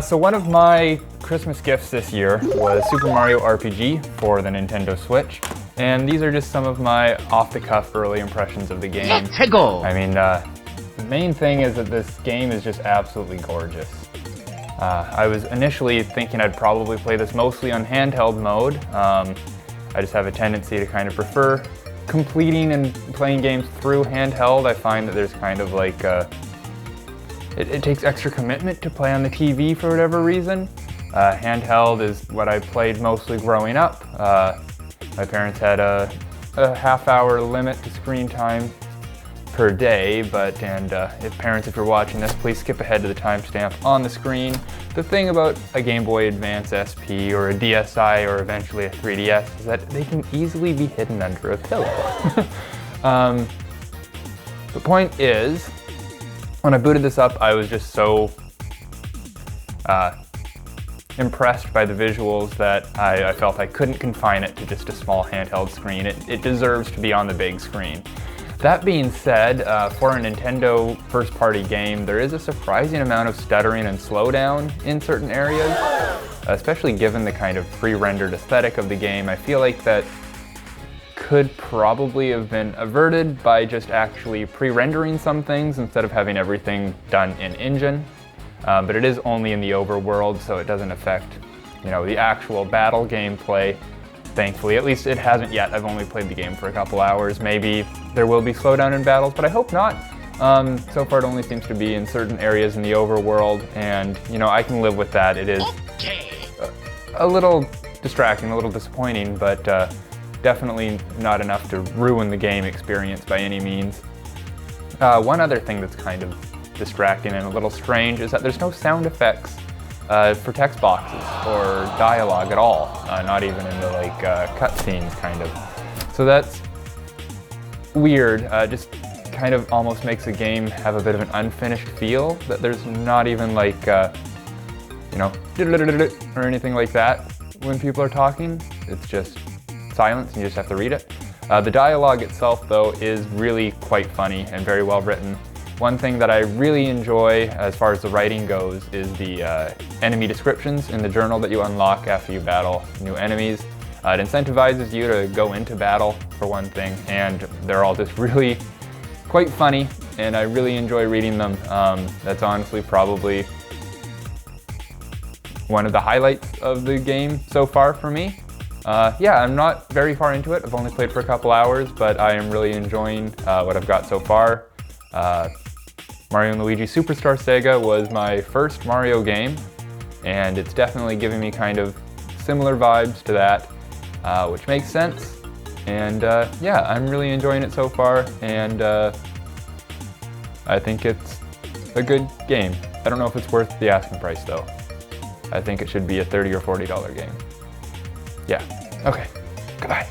So one of my Christmas gifts this year was Super Mario RPG for the Nintendo Switch. And these are just some of my off-the-cuff early impressions of the game. Let's go! I mean, the main thing is that this game is just absolutely gorgeous. I was initially thinking I'd probably play this mostly on handheld mode. I just have a tendency to kind of prefer completing and playing games through handheld. I find that there's kind of like it takes extra commitment to play on the TV for whatever reason. Handheld is what I played mostly growing up. My parents had a half-hour limit to screen time per day, if parents, if you're watching this, please skip ahead to the timestamp on the screen. The thing about a Game Boy Advance SP or a DSi or eventually a 3DS is that they can easily be hidden under a pillow. The point is, when I booted this up, I was just so impressed by the visuals that I felt I couldn't confine it to just a small handheld screen. It deserves to be on the big screen. That being said, for a Nintendo first-party game, there is a surprising amount of stuttering and slowdown in certain areas, especially given the kind of pre-rendered aesthetic of the game. I feel like that could probably have been averted by just actually pre-rendering some things instead of having everything done in engine. But it is only in the overworld, so it doesn't affect, the actual battle gameplay. Thankfully, at least it hasn't yet. I've only played the game for a couple hours. Maybe there will be slowdown in battles, but I hope not. So far it only seems to be in certain areas in the overworld, and I can live with that. It is a little distracting, a little disappointing, but definitely not enough to ruin the game experience by any means. One other thing that's kind of distracting and a little strange is that there's no sound effects for text boxes or dialogue at all, not even in the cutscenes kind of. So that's weird, just kind of almost makes the game have a bit of an unfinished feel, that there's not even or anything like that when people are talking. It's just silence and you just have to read it. The dialogue itself though is really quite funny and very well written. One thing that I really enjoy as far as the writing goes is the enemy descriptions in the journal that you unlock after you battle new enemies. It incentivizes you to go into battle, for one thing, and they're all just really quite funny, and I really enjoy reading them. That's honestly probably one of the highlights of the game so far for me. Yeah, I'm not very far into it. I've only played for a couple hours, but I am really enjoying what I've got so far. Mario & Luigi Superstar Saga was my first Mario game, and it's definitely giving me kind of similar vibes to that, which makes sense. And yeah, I'm really enjoying it so far, and I think it's a good game. I don't know if it's worth the asking price though. I think it should be a $30 or $40 game. Yeah, okay, goodbye.